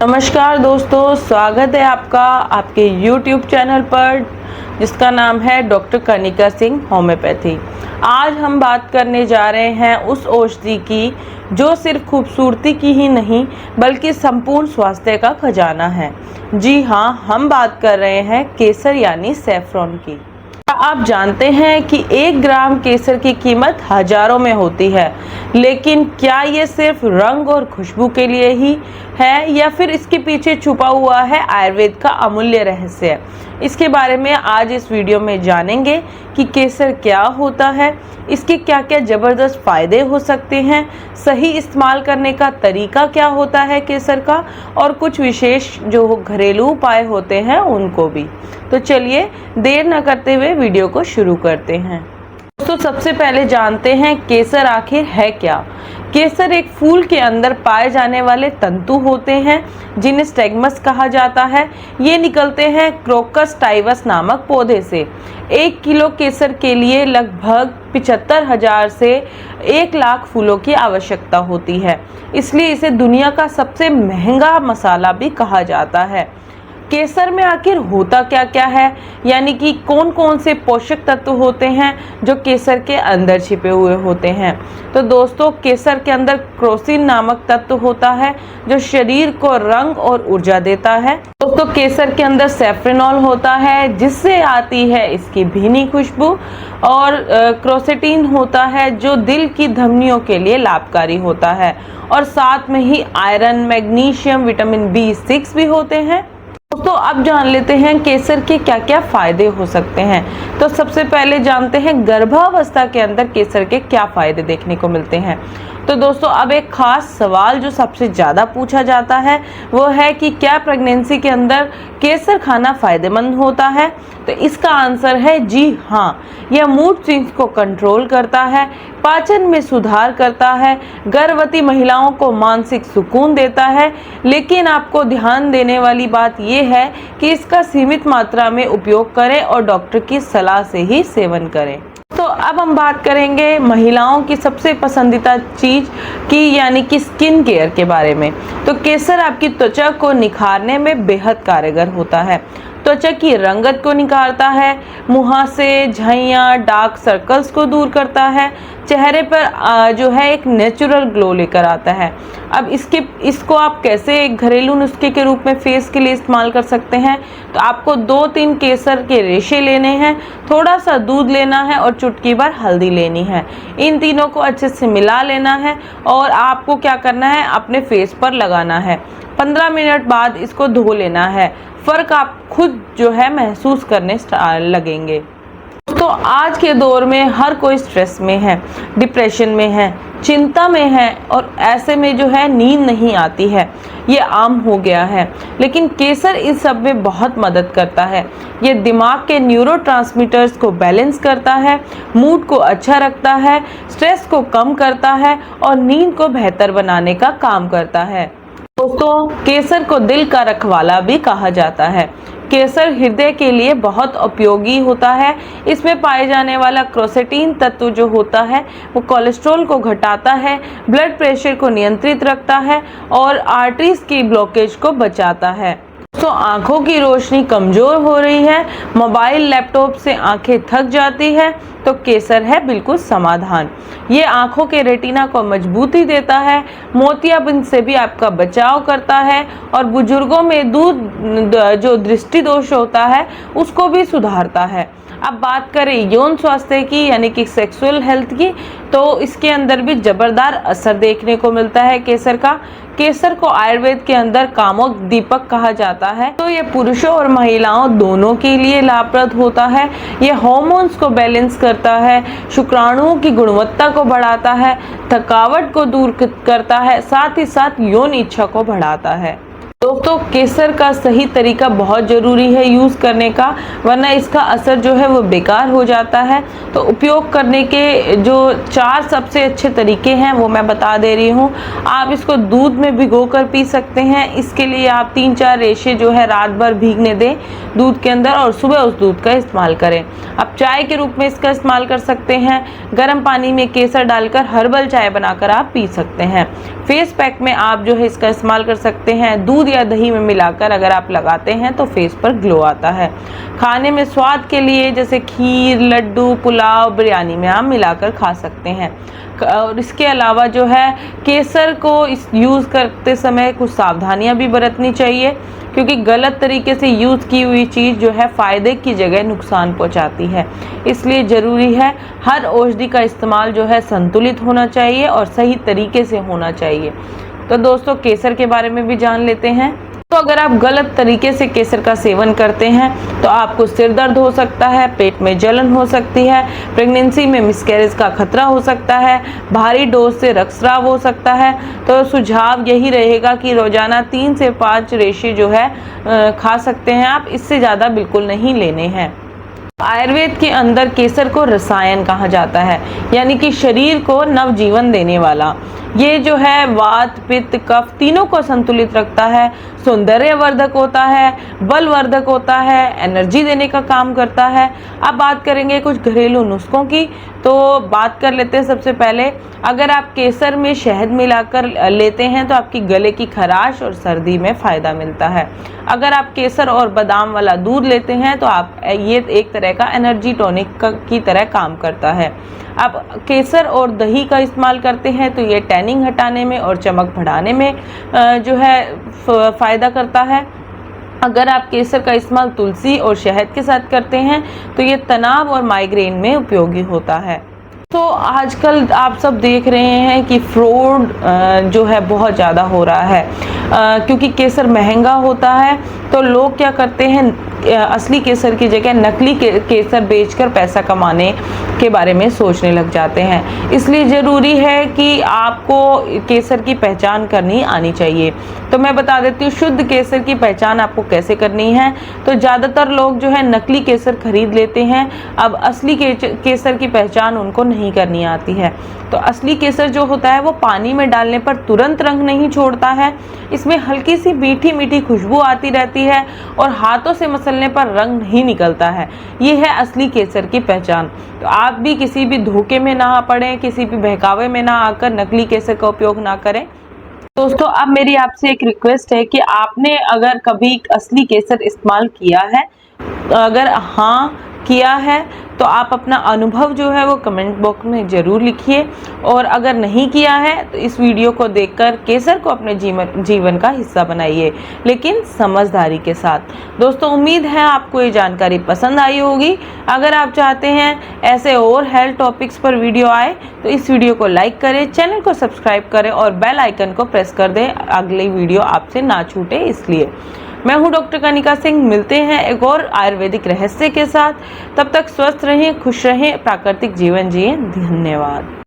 नमस्कार दोस्तों, स्वागत है आपका आपके YouTube चैनल पर जिसका नाम है डॉक्टर कनिका सिंह होम्योपैथी। आज हम बात करने जा रहे हैं उस औषधि की जो सिर्फ खूबसूरती की ही नहीं बल्कि संपूर्ण स्वास्थ्य का खजाना है। जी हाँ, हम बात कर रहे हैं केसर यानी सैफरॉन की। आप जानते हैं कि 1 ग्राम केसर की कीमत हजारों में होती है, लेकिन क्या ये सिर्फ रंग और खुशबू के लिए ही है या फिर इसके पीछे छुपा हुआ है आयुर्वेद का अमूल्य रहस्य? इसके बारे में आज इस वीडियो में जानेंगे कि केसर क्या होता है, इसके क्या क्या ज़बरदस्त फ़ायदे हो सकते हैं, सही इस्तेमाल करने का तरीका क्या होता है केसर का, और कुछ विशेष जो घरेलू उपाय होते हैं उनको भी। तो चलिए देर न करते हुए वीडियो को शुरू करते हैं। दोस्तों, सबसे पहले जानते हैं केसर आखिर है क्या। केसर एक फूल के अंदर पाए जाने वाले तंतु होते हैं जिन्हें स्टेगमस कहा जाता है। ये निकलते हैं क्रोकस टाइवस नामक पौधे से। 1 किलो केसर के लिए लगभग 75,000 से 1 लाख फूलों की आवश्यकता होती है, इसलिए इसे दुनिया का सबसे महंगा मसाला भी कहा जाता है। केसर में आखिर होता क्या क्या है, यानी कि कौन कौन से पोषक तत्व होते हैं जो केसर के अंदर छिपे हुए होते हैं। तो दोस्तों, केसर के अंदर क्रोसिन नामक तत्व होता है जो शरीर को रंग और ऊर्जा देता है। दोस्तों, केसर के अंदर सैफ्रेनॉल होता है जिससे आती है इसकी भीनी खुशबू, और क्रोसेटिन होता है जो दिल की धमनियों के लिए लाभकारी होता है, और साथ में ही आयरन, मैग्नीशियम, विटामिन B6 भी होते हैं। तो अब जान लेते हैं केसर के क्या क्या फायदे हो सकते हैं। तो सबसे पहले जानते हैं गर्भावस्था के अंदर केसर के क्या फायदे देखने को मिलते हैं। तो दोस्तों, अब एक खास सवाल जो सबसे ज़्यादा पूछा जाता है वो है कि क्या प्रेगनेंसी के अंदर केसर खाना फ़ायदेमंद होता है। तो इसका आंसर है जी हाँ। यह मूड स्विंग्स को कंट्रोल करता है, पाचन में सुधार करता है, गर्भवती महिलाओं को मानसिक सुकून देता है। लेकिन आपको ध्यान देने वाली बात यह है कि इसका सीमित मात्रा में उपयोग करें और डॉक्टर की सलाह से ही सेवन करें। तो अब हम बात करेंगे महिलाओं की सबसे पसंदीदा चीज़ की, यानी कि स्किन केयर के बारे में। तो केसर आपकी त्वचा को निखारने में बेहद कारगर होता है। त्वचा की रंगत को निखारता है, मुहासे, झाइयाँ, डार्क सर्कल्स को दूर करता है, चेहरे पर जो है एक नेचुरल ग्लो लेकर आता है। अब इसको आप कैसे एक घरेलू नुस्खे के रूप में फेस के लिए इस्तेमाल कर सकते हैं। तो आपको 2-3 केसर के रेशे लेने हैं, थोड़ा सा दूध लेना है और चुटकी भर हल्दी लेनी है। इन तीनों को अच्छे से मिला लेना है और आपको क्या करना है, अपने फेस पर लगाना है। 15 मिनट बाद इसको धो लेना है। फ़र्क आप खुद जो है महसूस करने लगेंगे। तो आज के दौर में हर कोई स्ट्रेस में है, डिप्रेशन में है, चिंता में है, और ऐसे में जो है नींद नहीं आती है। ये आम हो गया है, लेकिन केसर इस सब में बहुत मदद करता है। ये दिमाग के न्यूरोट्रांसमीटर्स को बैलेंस करता है, मूड को अच्छा रखता है, स्ट्रेस को कम करता है और नींद को बेहतर बनाने का काम करता है। दोस्तों, केसर को दिल का रखवाला भी कहा जाता है। केसर हृदय के लिए बहुत उपयोगी होता है। इसमें पाए जाने वाला क्रोसेटिन तत्व जो होता है वो कोलेस्ट्रॉल को घटाता है, ब्लड प्रेशर को नियंत्रित रखता है और आर्टरीज की ब्लॉकेज को बचाता है। तो आंखों की रोशनी कमज़ोर हो रही है, मोबाइल लैपटॉप से आंखें थक जाती है, तो केसर है बिल्कुल समाधान। ये आंखों के रेटिना को मजबूती देता है, मोतियाबिंद से भी आपका बचाव करता है, और बुजुर्गों में जो दृष्टि दोष होता है उसको भी सुधारता है। अब बात करें यौन स्वास्थ्य की, यानी कि सेक्सुअल हेल्थ की, तो इसके अंदर भी जबरदार असर देखने को मिलता है केसर का। केसर को आयुर्वेद के अंदर कामोक दीपक कहा जाता है। तो ये पुरुषों और महिलाओं दोनों के लिए लाभप्रद होता है। ये हार्मोन्स को बैलेंस करता है, शुक्राणुओं की गुणवत्ता को बढ़ाता है, थकावट को दूर करता है, साथ ही साथ यौन इच्छा को बढ़ाता है। दोस्तों, केसर का सही तरीका बहुत ज़रूरी है यूज़ करने का, वरना इसका असर जो है वो बेकार हो जाता है। तो उपयोग करने के जो 4 सबसे अच्छे तरीके हैं वो मैं बता दे रही हूँ। आप इसको दूध में भिगोकर पी सकते हैं। इसके लिए आप 3-4 रेशे जो है रात भर भीगने दें दूध के अंदर और सुबह उस दूध का इस्तेमाल करें। आप चाय के रूप में इसका इस्तेमाल कर सकते हैं। गर्म पानी में केसर डालकर हर्बल चाय बनाकर आप पी सकते हैं। फेस पैक में आप जो है इसका इस्तेमाल कर सकते हैं। दूध या या दही में मिलाकर अगर आप लगाते हैं तो फेस पर ग्लो आता है। खाने में स्वाद के लिए जैसे खीर, लड्डू, पुलाव, बिरयानी में आप मिलाकर खा सकते हैं। और इसके अलावा जो है केसर को यूज़ करते समय कुछ सावधानियां भी बरतनी चाहिए, क्योंकि गलत तरीके से यूज़ की हुई चीज़ जो है फ़ायदे की जगह नुकसान पहुंचाती है। इसलिए ज़रूरी है हर औषधि का इस्तेमाल जो है संतुलित होना चाहिए और सही तरीके से होना चाहिए। तो दोस्तों केसर के बारे में भी जान लेते हैं। तो अगर आप गलत तरीके से केसर का सेवन करते हैं तो आपको सिर दर्द हो सकता है, पेट में जलन हो सकती है, प्रेगनेंसी में मिसकैरेज का खतरा हो सकता है, भारी डोज से रक्तस्राव हो सकता है। तो सुझाव यही रहेगा कि रोजाना 3 से 5 रेशे जो है खा सकते हैं आप, इससे ज़्यादा बिल्कुल नहीं लेने हैं। आयुर्वेद के अंदर केसर को रसायन कहा जाता है, यानी कि शरीर को नवजीवन देने वाला। ये जो है वात, पित्त, कफ तीनों को संतुलित रखता है, सौंदर्यवर्धक होता है, बलवर्धक होता है, एनर्जी देने का काम करता है। अब बात करेंगे कुछ घरेलू नुस्खों की, तो बात कर लेते हैं। सबसे पहले अगर आप केसर में शहद मिलाकर लेते हैं तो आपकी गले की खराश और सर्दी में फ़ायदा मिलता है। अगर आप केसर और बादाम वाला दूध लेते हैं तो आप ये एक तरह का एनर्जी टॉनिक की तरह काम करता है। आप केसर और दही का इस्तेमाल करते हैं तो ये टैनिंग हटाने में और चमक बढ़ाने में जो है फ़ायदा करता है। अगर आप केसर का इस्तेमाल तुलसी और शहद के साथ करते हैं तो ये तनाव और माइग्रेन में उपयोगी होता है। तो आजकल आप सब देख रहे हैं कि फ्रॉड जो है बहुत ज़्यादा हो रहा है, क्योंकि केसर महंगा होता है तो लोग क्या करते हैं, असली केसर की जगह नकली केसर बेचकर पैसा कमाने के बारे में सोचने लग जाते हैं। इसलिए ज़रूरी है कि आपको केसर की पहचान करनी आनी चाहिए। तो मैं बता देती हूँ शुद्ध केसर की पहचान आपको कैसे करनी है। तो ज़्यादातर लोग जो है नकली केसर खरीद लेते हैं, अब असली केसर की पहचान उनको नहीं करनी आती है। तो असली केसर जो होता है वो पानी में डालने पर तुरंत रंग नहीं छोड़ता है, इसमें हल्की सी मीठी मीठी खुशबू आती रहती है और हाथों से मसलने पर रंग नहीं निकलता है। ये है असली केसर की पहचान। तो आप भी किसी भी धोखे में ना पड़ें, किसी भी बहकावे में ना आकर नकली केसर का उपयोग ना करें। दोस्तों अब मेरी आपसे एक रिक्वेस्ट है कि आपने अगर कभी असली केसर इस्तेमाल किया है, अगर हाँ किया है तो आप अपना अनुभव जो है वो कमेंट बॉक्स में ज़रूर लिखिए, और अगर नहीं किया है तो इस वीडियो को देखकर केसर को अपने जीवन का हिस्सा बनाइए, लेकिन समझदारी के साथ। दोस्तों उम्मीद है आपको ये जानकारी पसंद आई होगी। अगर आप चाहते हैं ऐसे और हेल्थ टॉपिक्स पर वीडियो आए तो इस वीडियो को लाइक करें, चैनल को सब्सक्राइब करें और बेल आइकन को प्रेस कर दें, अगली वीडियो आपसे ना छूटे इसलिए। मैं हूं डॉक्टर कनिका सिंह, मिलते हैं एक और आयुर्वेदिक रहस्य के साथ। तब तक स्वस्थ रहें, खुश रहें, प्राकृतिक जीवन जिएं। धन्यवाद।